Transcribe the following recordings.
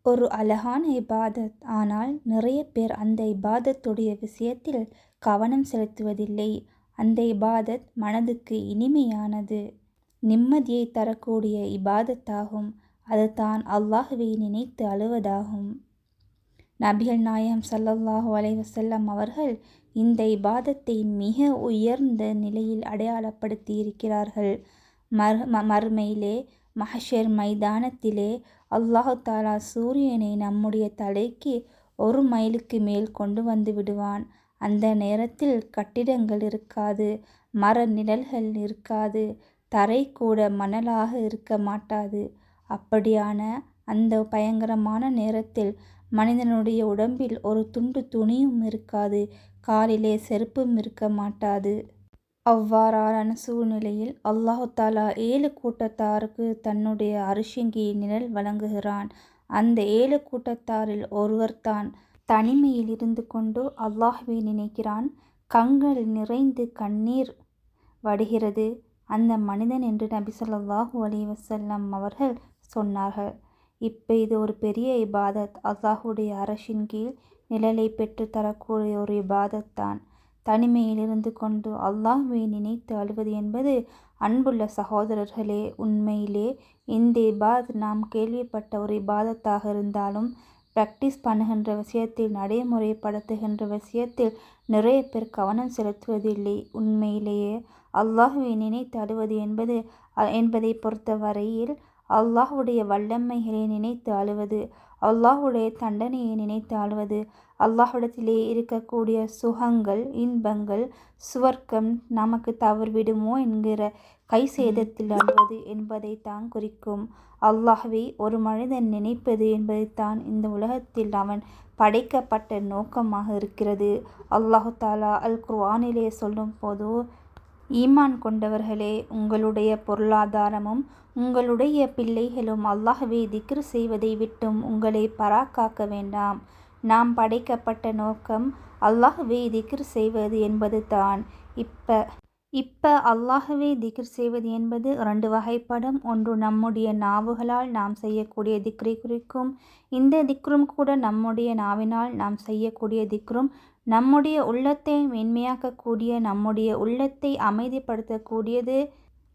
ஒரு அழகான இபாதத். ஆனால் நிறைய பேர் அந்த இபாதத்துடைய விஷயத்தில் கவனம் செலுத்துவதில்லை. அந்த இபாதத் மனதுக்கு இனிமையானது, நிம்மதியை தரக்கூடிய இபாதத்தாகும். அதுதான் அல்லாஹ்வை நினைத்து அழுவதாகும். நபிகள் நாயகம் ஸல்லல்லாஹு அலைஹி வஸல்லம் அவர்கள் இந்த இபாதத்தை மிக உயர்ந்த நிலையில் அடையாளப்படுத்தி இருக்கிறார்கள். மறுமையிலே மஹ்ஷர் மைதானத்திலே அல்லாஹு தாலா சூரியனை நம்முடைய தலைக்கு 1 மைலுக்கு மேல் கொண்டு வந்து விடுவான். அந்த நேரத்தில் கட்டிடங்கள் இருக்காது, மர நிழல்கள் இருக்காது, தரை கூட மணலாக இருக்க மாட்டாது. அப்படியான அந்த பயங்கரமான நேரத்தில் மனிதனுடைய உடம்பில் ஒரு துண்டு துணியும் இருக்காது, காலிலே செருப்பும் இருக்க மாட்டாது. அவ்வாறான சூழ்நிலையில் அல்லாஹு தாலா 7 கூட்டத்தாருக்கு தன்னுடைய அர்ஷின் கீழ் நிழல் வழங்குகிறான். அந்த 7 கூட்டத்தாரில் ஒருவர்தான் தனிமையில் இருந்து கொண்டு அல்லாஹ்வை நினைக்கிறான். கண்கள் நிறைந்து கண்ணீர் வடிகிறது அந்த மனிதன் என்று நபி ஸல்லல்லாஹு அலைஹி வஸல்லம் அவர்கள் சொன்னார்கள். இது ஒரு பெரிய இபாதத். அல்லாஹுடைய அரசின் கீழ் நிழலை பெற்று தரக்கூடிய ஒரு இபாதத் தான். தனிமையில் இருந்து கொண்டு அல்லாஹ்வை நினைத்து அழுவது என்பது, அன்புள்ள சகோதரர்களே, உண்மையிலே இந்த இபாதத் நாம் கேள்விப்பட்ட ஒரு இபாதத்தாக இருந்தாலும் ப்ராக்டிஸ் பண்ணுகின்ற விஷயத்தில், நடைமுறைப்படுத்துகின்ற விஷயத்தில் நிறைய பேர் கவனம் செலுத்துவதில்லை. உண்மையிலேயே அல்லாஹ்வை நினைத்து அழுவது என்பதை பொறுத்தவரையில் அல்லாஹ்வுடைய வல்லமைகளை நினைத்து அழுவது, அல்லாஹ்வுடைய தண்டனையை நினைத்து அழுவது, அல்லாஹ்விடத்திலே இருக்கக்கூடிய சுகங்கள், இன்பங்கள், சுவர்க்கம் நமக்கு தவறிவிடுமோ என்கிற கை சேதத்தில் அழுவது என்பதைத்தான் குறிக்கும். அல்லாஹ்வை ஒரு மனிதன் நினைப்பது என்பதைத்தான் இந்த உலகத்தில் அவன் படைக்கப்பட்ட நோக்கமாக இருக்கிறது. அல்லாஹு தாலா அல் குர்ஆனிலே சொல்லும் போது, ஈமான் கொண்டவர்களே, உங்களுடைய பொருளாதாரமும் உங்களுடைய பிள்ளைகளும் அல்லாஹ்வை திக்ர் செய்வதை விட்டும் உங்களை பராக்காக்க வேண்டாம். நாம் படைக்கப்பட்ட நோக்கம் அல்லாஹ்வை திக்ர் செய்வது என்பது தான். இப்ப அல்லாஹ்வை திக்ர் செய்வது என்பது 2 வகைப்படும். ஒன்று நம்முடைய நாவுகளால் நாம் செய்யக்கூடிய திக்ரை குறிக்கும். இந்த திக்ரும் கூட நம்முடைய நாவினால் நாம் செய்யக்கூடிய திக்ரும், நம்முடைய உள்ளத்தை மென்மையாக்கக்கூடிய, நம்முடைய உள்ளத்தை அமைதிப்படுத்தக்கூடியது.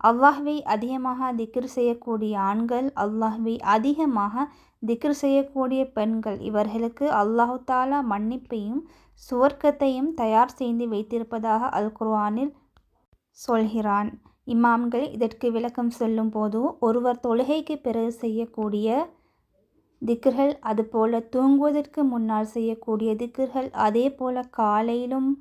அல்லாஹ்வை அதிகமாக திக்ர் செய்யக்கூடிய ஆண்கள், அல்லாஹ்வை அதிகமாக திக்ர் செய்யக்கூடிய பெண்கள், இவர்களுக்கு அல்லாஹு தாலா மன்னிப்பையும் சுவர்க்கத்தையும் தயார் செய்து வைத்திருப்பதாக அல் குர்ஆனில் சொல்கிறான். இமாம்கள் இதற்கு விளக்கம் சொல்லும் போது, ஒருவர் தொழுகைக்கு பிறகு செய்யக்கூடிய திக்ர்கள், அதுபோல தூங்குவதற்கு முன்னால் செய்யக்கூடிய திக்ர்கள், அதே போல காலையிலும்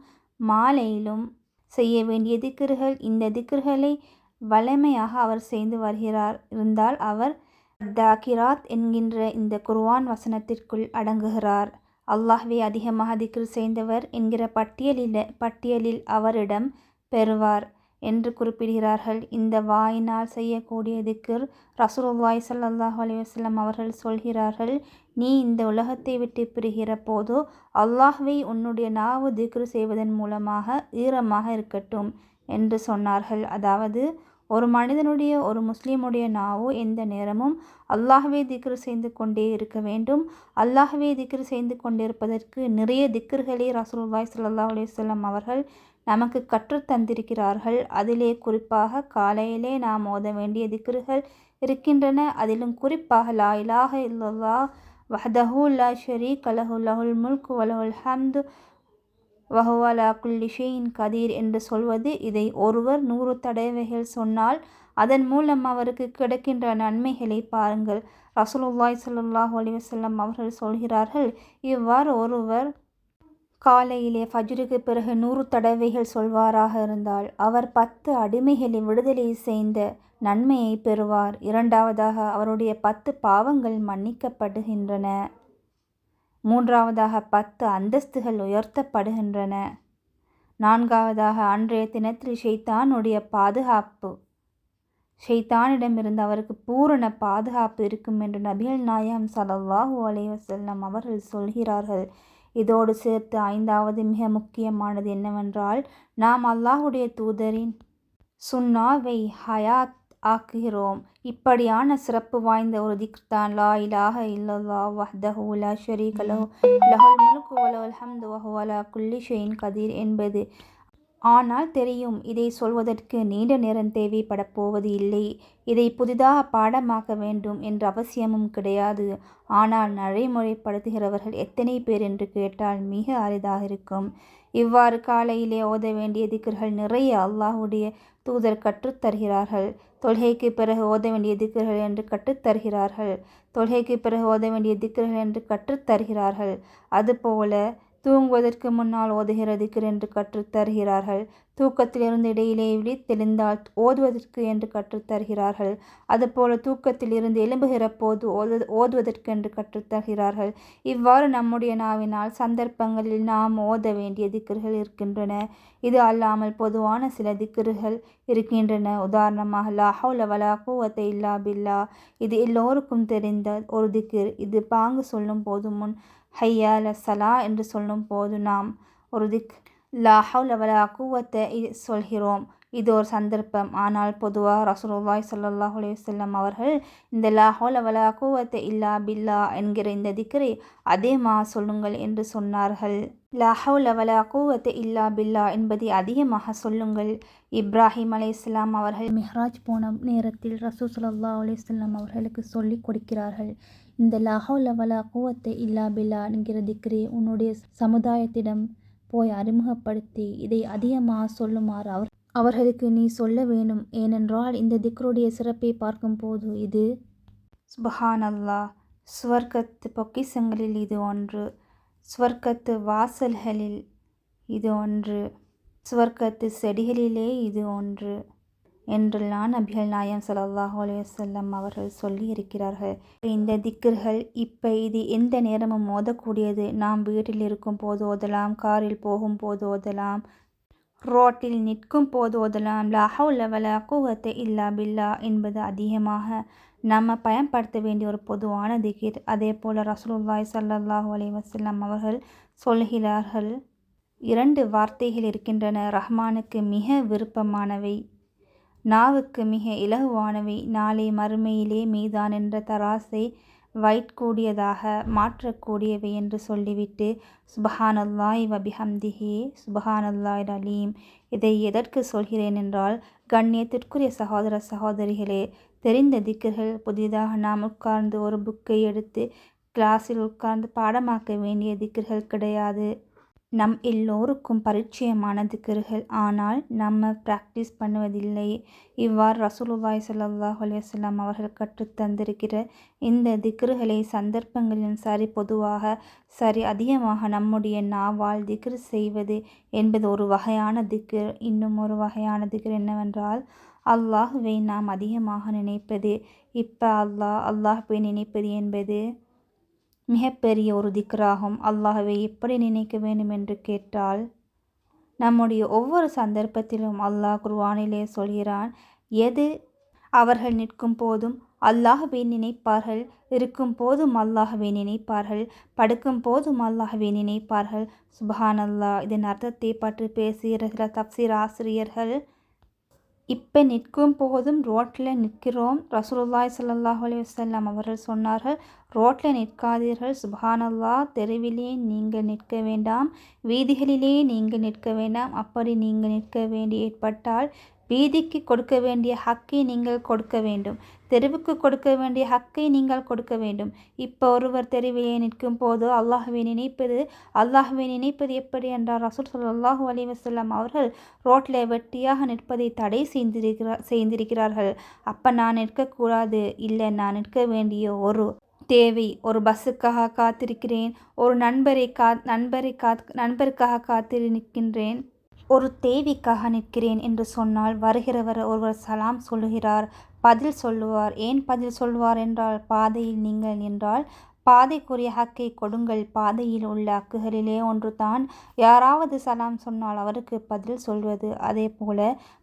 மாலையிலும் செய்ய வேண்டிய திக்ர்கள், இந்த திக்ர்களை வழமையாக அவர் செய்து வருகிறார் இருந்தால் அவர் தாக்கிராத் என்கின்ற இந்த குர்ஆன் வசனத்திற்குள் அடங்குகிறார். அல்லாஹ்வை அதிகமாக திக்ர் செய்தவர் என்கிற பட்டியலில் அவரிடம் பெறுவார் என்று குறிப்பிடுகிறார்கள். இந்த வாயினால் செய்யக்கூடிய திக்ர், ரசூலுல்லாஹி ஸல்லல்லாஹு அலைஹி வஸல்லம் அவர்கள் சொல்கிறார்கள், நீ இந்த உலகத்தை விட்டு பிரிகிற போது அல்லாஹ்வை உன்னுடைய நாவு திக்ர் செய்வதன் மூலமாக ஈரமாக இருக்கட்டும் என்று சொன்னார்கள். அதாவது ஒரு மனிதனுடைய, ஒரு முஸ்லீமுடைய நாவு எந்த நேரமும் அல்லாஹ்வை திக்ர் செய்து கொண்டே இருக்க வேண்டும். அல்லாஹ்வை திக்ர் செய்து கொண்டிருப்பதற்கு நிறைய திக்ர்களை ரசூலுல்லாஹி ஸல்லல்லாஹு அலைஹி வஸல்லம் அவர்கள் நமக்கு கற்றுத் தந்திருக்கிறார்கள். அதிலே குறிப்பாக காலையிலே நாம் ஓத வேண்டிய திக்ர்கள் இருக்கின்றன. அதிலும் குறிப்பாக லா இலாஹ இல்லல்லாஹ் வஹ்தஹு லா ஷரீக லஹு லஹுல் முல்கு வலஹுல் ஹம்து வஹுவ அலா குல்லி ஷைஇன் கதீர் என்று சொல்வது. இதை ஒருவர் 100 தடவைகள் சொன்னால் அதன் மூலம் அவருக்கு கிடைக்கின்ற நன்மைகளை பாருங்கள். ரசூலுல்லாஹி ஸல்லல்லாஹு அலைஹி வஸல்லம் அவர்கள் சொல்கிறார்கள், இவ்வாறு ஒருவர் காலையிலே ஃபஜ்ருக்கு பிறகு 100 தடவைகள் சொல்வாராக இருந்தால் அவர் 10 அடிமைகளை விடுதலை செய்த நன்மையை பெறுவார். இரண்டாவதாக அவருடைய 10 பாவங்கள் மன்னிக்கப்படுகின்றன. மூன்றாவதாக 10 அந்தஸ்துகள் உயர்த்தப்படுகின்றன. நான்காவதாக அன்றைய தினத்தில் ஷைத்தானுடைய பாதுகாப்பு, ஷைத்தானிடமிருந்து அவருக்கு பூரண பாதுகாப்பு இருக்கும் என்று நபிகள் நாயகம் ஸல்லல்லாஹு அலைஹி வஸல்லம் அவர்கள் சொல்கிறார்கள். இதோடு சேர்த்து 5வது மிக முக்கியமானது என்னவென்றால், நாம் அல்லாஹ்வுடைய தூதரின் சுன்னாவை ஹயாத் ஆக்குகிறோம். இப்படியான சிறப்பு வாய்ந்த ஒரு திக்ர் தான் லா இலாஹ இல்லல்லாஹ் வஹ்தஹு லா ஷரீக லஹு லஹுல் முல்கு வ லஹுல் ஹம்து வ ஹுவ அலா குல்லி ஷைஇன் கதீர் என்பது. ஆனால் தெரியும், இதை சொல்வதற்கு நீண்ட நேரம் தேவைப்படப் போவது இல்லை. இதை புதிதாக பாடமாக்க வேண்டும் என்ற அவசியமும் கிடையாது. ஆனால் நடைமுறைப்படுத்துகிறவர்கள் எத்தனை பேர் என்று கேட்டால் மிக அரிதாக இருக்கும். இவ்வாறு காலையிலே ஓத வேண்டிய திக்ர்கள் நிறைய அல்லாஹுடைய தூதர் கற்றுத்தருகிறார்கள். தொழுகைக்கு பிறகு ஓத வேண்டிய திக்ர்கள் என்று கற்றுத்தருகிறார்கள். தொழுகைக்கு பிறகு ஓத வேண்டிய திக்ர்கள் என்று கற்றுத்தருகிறார்கள். அதுபோல தூங்குவதற்கு முன்னால் ஓதுகிற திக்ர் என்று கற்றுத்தருகிறார்கள். தூக்கத்திலிருந்து இடையிலே விழித்தெழுந்தால் ஓதுவதற்கு என்று கற்றுத்தருகிறார்கள். அதுபோல தூக்கத்தில் இருந்து எழும்புகிற போது ஓதுவதற்கு என்று கற்றுத்தருகிறார்கள். இவ்வாறு நம்முடைய நாவினால் சந்தர்ப்பங்களில் நாம் ஓத வேண்டிய திக்ர்கள் இருக்கின்றன. இது அல்லாமல் பொதுவான சில திக்ர்கள் இருக்கின்றன. உதாரணமாக லா ஹவ்ல வலா குவத்த இல்லா பில்லா. இது எல்லோருக்கும் தெரிந்த ஒரு திக்ர். இது பாங்கு சொல்லும் போது முன் ஹையா அல ஸலா என்று சொல்லும் போது நாம் ஒரு லா ஹவ்ல வலா குவத்த சொல்கிறோம். இது ஒரு சந்தர்ப்பம். ஆனால் பொதுவாக ரசூலுல்லாஹி ஸல்லல்லாஹு அலைஹி வஸல்லம் அவர்கள் இந்த லா ஹவ்ல வலா குவத்த இல்லா பில்லா என்கிற இந்த திக்ரை அதிகமாக சொல்லுங்கள் என்று சொன்னார்கள். லா ஹவ்ல வலா குவத்த இல்லா பில்லா என்பதை அதிகமாக சொல்லுங்கள். இப்ராஹிம் அலைஹிஸ்ஸலாம் அவர்கள் மிஹ்ராஜ் போன நேரத்தில் ரசூல் ஸல்லல்லாஹு அலைஹி வஸல்லம் அவர்களுக்கு சொல்லிக் கொடுக்கிறார்கள். இந்த லா ஹவ்ல வலா குவத்த இல்லா பில்லா என்கிற திக்ரை உன்னுடைய சமுதாயத்திடம் போய் அறிமுகப்படுத்தி இதை அதிகமாக சொல்லுமாறு அவர்களுக்கு நீ சொல்ல வேணும். ஏனென்றால் இந்த திக்ருடைய சிறப்பை பார்க்கும்போது இது சுப்ஹானல்லாஹ், சுவர்க்கத்து பொக்கிஷங்களில் இது ஒன்று, சுவர்க்கத்து வாசல்களில் இது ஒன்று, சுவர்க்கத்து செடிகளிலே இது ஒன்று என்றெல்லாம் நபிகள் நாயகம் ஸல்லல்லாஹு அலைஹி வஸல்லம் அவர்கள் சொல்லி இருக்கிறார்கள். இந்த திக்ர்கள் இது எந்த நேரமும் ஓதக்கூடியது. நாம் வீட்டில் இருக்கும் போது ஓதலாம், காரில் போகும் போது ஓதலாம், ரோட்டில் நிற்கும் போது ஓதலாம். லா ஹவ்ல வலா குவத்த இல்லா பில்லா என்பது அதிகமாக நம்ம பயன்படுத்த வேண்டிய ஒரு பொதுவான திக்ர். அதே போல ரசூலுல்லாஹி ஸல்லல்லாஹு அலைஹி வஸல்லம் அவர்கள் சொல்கிறார்கள், 2 வார்த்தைகள் இருக்கின்றன, ரஹ்மானுக்கு மிக விருப்பமானவை, நாவுக்கு மிக இலகுவானவை, நாளை மறுமையிலே மீதான் என்ற தராசை வைக்கக்கூடியதாக மாற்றக்கூடியவை என்று சொல்லிவிட்டு சுப்ஹானல்லாஹி வ பிஹம்திஹி சுப்ஹானல்லாஹில் அலீம். இதை எதற்கு சொல்கிறேன் என்றால், கண்ணியத்திற்குரிய சகோதர சகோதரிகளே, தெரிந்த திக்ர்கள். புதிதாக நாம் உட்கார்ந்து ஒரு புக்கை எடுத்து கிளாஸில் உட்கார்ந்து பாடமாக்க வேண்டிய திக்ர்கள் கிடையாது. நம் எல்லோருக்கும் பரிச்சயமான திக்ர்கள். ஆனால் நம்ம ப்ராக்டிஸ் பண்ணுவதில்லை. இவ்வாறு ரசூலுல்லாஹி ஸல்லல்லாஹு அலைஹி வஸல்லம் அவர்கள் கற்றுத்தந்திருக்கிற இந்த திக்ர்களை சந்தர்ப்பங்களிலும் சரி, பொதுவாக சரி, அதிகமாக நம்முடைய நாவால் திக்ர் செய்வது என்பது ஒரு வகையான திக்ர். இன்னும் ஒரு வகையான திக்ர் என்னவென்றால், அல்லாஹுவை நாம் அதிகமாக நினைப்பது. அல்லாஹுவை நினைப்பது என்பது மிகப்பெரிய ஒரு திக்ராகும். அல்லாஹுவை எப்படி நினைக்க வேண்டும் என்று கேட்டால், நம்முடைய ஒவ்வொரு சந்தர்ப்பத்திலும் அல்லாஹ் குர்ஆனிலே சொல்கிறான், அவர்கள் நிற்கும் போதும் அல்லாஹுவை நினைப்பார்கள், இருக்கும் போதும் அல்லாஹுவை நினைப்பார்கள், படுக்கும் போதும் அல்லாஹுவை நினைப்பார்கள். சுப்ஹானல்லாஹ். இதன் அர்த்தத்தை பற்றி பேசுகிற சில தஃப்சீர் ஆசிரியர்கள், இப்போ நிற்கும் போதும் ரோட்டில் நிற்கிறோம். ரசூலுல்லாஹி ஸல்லல்லாஹு அலைஹி வஸல்லம் அவர்கள் சொன்னார்கள், ரோட்டில் நிற்காதீர்கள், சுப்ஹானல்லாஹ். தெருவிலே நீங்கள் நிற்க வேண்டாம், வீதிகளிலே நீங்கள் நிற்க வேண்டாம். அப்படி நீங்கள் நிற்க வேண்டி ஏற்பட்டால் வீதிக்கு கொடுக்க வேண்டிய ஹக்கை நீங்கள் கொடுக்க வேண்டும், தெருவுக்கு கொடுக்க வேண்டிய ஹக்கை நீங்கள் கொடுக்க வேண்டும். இப்போ ஒருவர் தெருவிலே நிற்கும் போது அல்லாஹுவை நினைப்பது எப்படி என்றால், ரசூல் ஸல்லல்லாஹு அலைஹி வஸல்லம் அவர்கள் ரோட்டில் வெட்டியாக நிற்பதை தடை செய்திருக்கிறார்கள். அப்போ நான் நிற்கக்கூடாது. இல்லை, நான் நிற்க வேண்டிய ஒரு தேவை, ஒரு பஸ்ஸுக்காக காத்திருக்கிறேன், ஒரு நண்பருக்காக காத்திரு நிற்கின்றேன், ஒரு தேவைக்காக நிற்கிறேன் என்று சொன்னால், வருகிறவர் ஒருவர் சலாம் சொல்லுகிறார், பதில் சொல்லுவார். ஏன் பதில் சொல்லுவார் என்றால், பாதையில் நீங்கள் நின்றால் பாதைக்குரிய ஹக்கை கொடுங்கள். பாதையில் உள்ள ஹக்குகளிலே ஒன்று தான் யாராவது சலாம் சொன்னால் அவருக்கு பதில் சொல்வது. அதே போல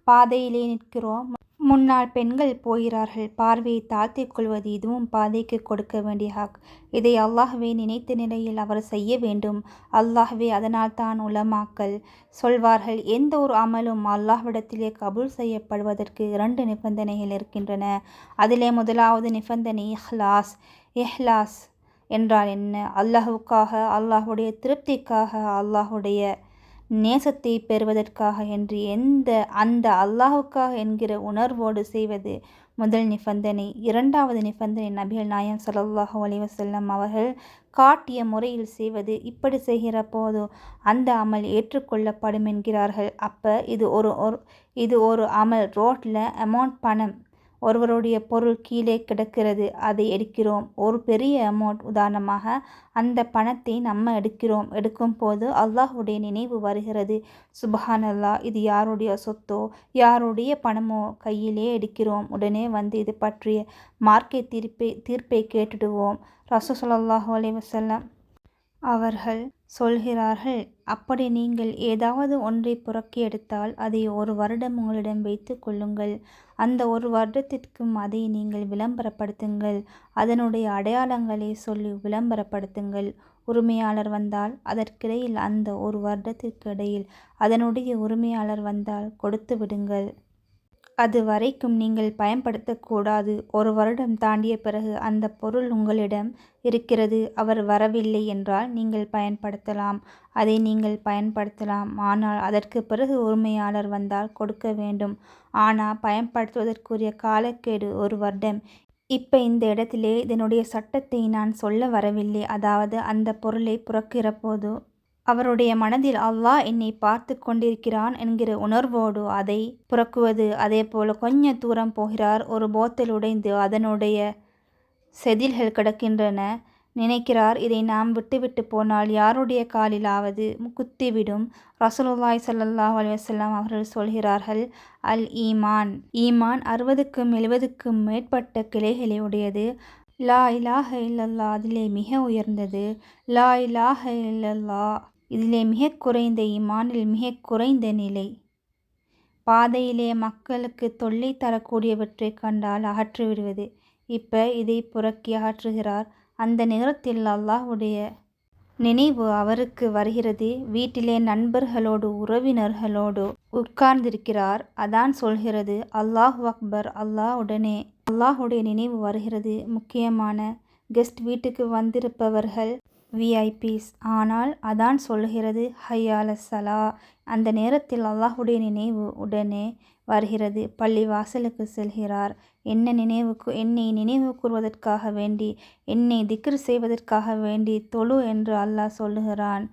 பாதையிலே நிற்கிறோம், முன்னால் பெண்கள் போகிறார்கள். பார்வையை தாழ்த்திக் கொள்வது இதுவும் பாதைக்கு கொடுக்க வேண்டிய ஹக். இதை அல்லாஹ்வே நினைத்த நிலையில் அவர் செய்ய வேண்டும். அல்லாஹ்வே அதனால்தான் உலமாக்கள் சொல்வார்கள், எந்த ஒரு அமலும் அல்லாஹ்விடத்திலே கபூல் செய்யப்படுவதற்கு 2 நிபந்தனைகள் இருக்கின்றன. அதிலே முதலாவது நிபந்தனை இஹ்லாஸ். இஹ்லாஸ் என்றால் என்ன? அல்லாஹுக்காக, அல்லாஹுடைய திருப்திக்காக, அல்லாஹுடைய நேசத்தை பெறுவதற்காக என்று அந்த அல்லாஹுக்காக என்கிற உணர்வோடு செய்வது முதல் நிபந்தனை. 2வது நிபந்தனை நபிகள் நாயகம் ஸல்லல்லாஹு அலைஹி வஸல்லம் அவர்கள் காட்டிய முறையில் செய்வது. இப்படி செய்கிற போது அந்த அமல் ஏற்றுக்கொள்ளப்படும் என்கிறார்கள். அப்போ இது ஒரு அமல். ரோட்டில் அமௌண்ட் பணம், ஒருவருடைய பொருள் கீழே கிடக்கிறது, அதை எடுக்கிறோம். ஒரு பெரிய அமௌண்ட், உதாரணமாக அந்த பணத்தை நம்ம எடுக்கும் போது அல்லாஹுடைய நினைவு வருகிறது. சுப்ஹானல்லாஹ், இது யாருடைய சொத்தோ யாருடைய பணமோ, கையிலே எடுக்கிறோம். உடனே வந்து இது பற்றிய மார்க்க தீர்ப்பை கேட்டுடுவோம். ரசூல் ஸல்லல்லாஹு அலைஹி வஸல்லம் அவர்கள் சொல்கிறார்கள், அப்படி நீங்கள் ஏதாவது ஒன்றை புறக்கி எடுத்தால் அதை 1 வருடம் உங்களிடம் வைத்து கொள்ளுங்கள். அந்த 1 வருடத்திற்கும் அதை நீங்கள் விளம்பரப்படுத்துங்கள். அதனுடைய அடையாளங்களை சொல்லி விளம்பரப்படுத்துங்கள். உரிமையாளர் வந்தால் அதற்கிடையில், அந்த 1 வருடத்திற்கு இடையில் அதனுடைய உரிமையாளர் வந்தால் கொடுத்து விடுங்கள். அது வரைக்கும் நீங்கள் பயன்படுத்தக்கூடாது. 1 வருடம் தாண்டிய பிறகு அந்த பொருள் உங்களிடம் இருக்கிறது, அவர் வரவில்லை என்றால் நீங்கள் பயன்படுத்தலாம். அதை நீங்கள் பயன்படுத்தலாம். ஆனால் அதற்கு பிறகு உரிமையாளர் வந்தால் கொடுக்க வேண்டும். ஆனால் பயன்படுத்துவதற்குரிய காலக்கெடு 1 வருடம். இப்போ இந்த இடத்திலே இதனுடைய சட்டத்தை நான் சொல்ல வரவில்லை. அதாவது அந்த பொருளை புறக்கிற போது அவருடைய மனதில் அல்லாஹ் என்னை பார்த்து கொண்டிருக்கிறான் என்கிற உணர்வோடு அதை புறக்குவது. அதே போல் கொஞ்சம் தூரம் போகிறார், ஒரு போத்தல் உடைந்து அதனுடைய செதில்கள் கிடக்கின்றன. நினைக்கிறார், இதை நாம் விட்டுவிட்டு போனால் யாருடைய காலிலாவது குத்திவிடும். ரசூலுல்லாஹி ஸல்லல்லாஹு அலைஹி வஸல்லம் அவர்கள் சொல்கிறார்கள், அல் ஈமான் 60க்கும் 70க்கும் மேற்பட்ட கிளைகளை உடையது. லா இலாஹ இல்லல்லாஹ் அதிலே மிக உயர்ந்தது. லா இலாஹ இல்லல்லாஹ் இதிலே மிக குறைந்த ஈமானில் மிக குறைந்த நிலை. பாதையிலே மக்களுக்கு தொல்லை தரக்கூடியவற்றை கண்டால் அகற்றிவிடுவது. இப்போ இதை புறக்கி அகற்றுகிறார். அந்த நேரத்தில் அல்லாஹ்வுடைய நினைவு அவருக்கு வருகிறது. வீட்டிலே நண்பர்களோடு உறவினர்களோடு உட்கார்ந்திருக்கிறார். அதான் சொல்கிறது, அல்லாஹு அக்பர். அல்லாஹுடைய நினைவு வருகிறது. முக்கியமான கெஸ்ட், வீட்டுக்கு வந்திருப்பவர்கள் விஐபிஸ். ஆனால் அதான் சொல்கிறது, ஹையால சலா. அந்த நேரத்தில் அல்லாஹுடைய நினைவு உடனே வருகிறது. பள்ளி வாசலுக்கு செல்கிறார். என்னை நினைவு கூறுவதற்காக வேண்டி, என்னை திக்ர் செய்வதற்காக வேண்டி தொழு என்று அல்லாஹ் சொல்லுகிறான்.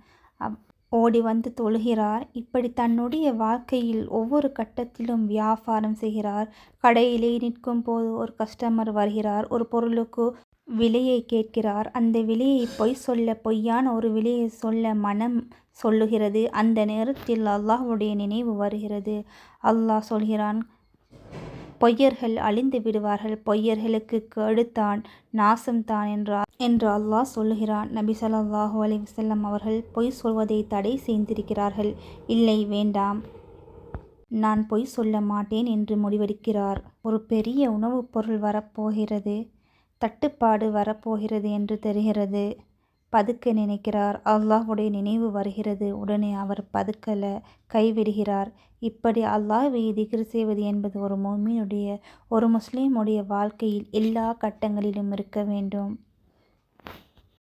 ஓடி வந்து தொழுகிறார். இப்படி தன்னுடைய வாழ்க்கையில் ஒவ்வொரு கட்டத்திலும் வியாபாரம் செய்கிறார். கடையிலே நிற்கும் போது ஒரு கஸ்டமர் வருகிறார். ஒரு பொருளுக்கு விலையை கேட்கிறார். அந்த விலையை பொய்யான ஒரு விலையை சொல்ல மனம் சொல்லுகிறது. அந்த நேரத்தில் அல்லாஹ்வுடைய நினைவு வருகிறது. அல்லாஹ் சொல்கிறான், பொய்யர்கள் அழிந்து விடுவார்கள், பொய்யர்களுக்கு கேடுதான், நாசம்தான் என்று அல்லாஹ் சொல்லுகிறான். நபி ஸல்லல்லாஹு அலைஹி வஸல்லம் அவர்கள் பொய் சொல்வதை தடை செய்திருக்கிறார்கள். இல்லை, வேண்டாம், நான் பொய் சொல்ல மாட்டேன் என்று முடிவெடுக்கிறார். ஒரு பெரிய உணவுப் பொருள் வரப்போகிறது, தட்டுப்பாடு வரப்போகிறது என்று தெரிகிறது. பதுக்க நினைக்கிறார். அல்லாஹ்வுடைய நினைவு வருகிறது. உடனே அவர் பதுக்கல, கைவிடுகிறார். இப்படி அல்லாஹ்வை திக்ர் செய்வது என்பது ஒரு முஸ்லிமுடைய வாழ்க்கையில் எல்லா கட்டங்களிலும் இருக்க வேண்டும்.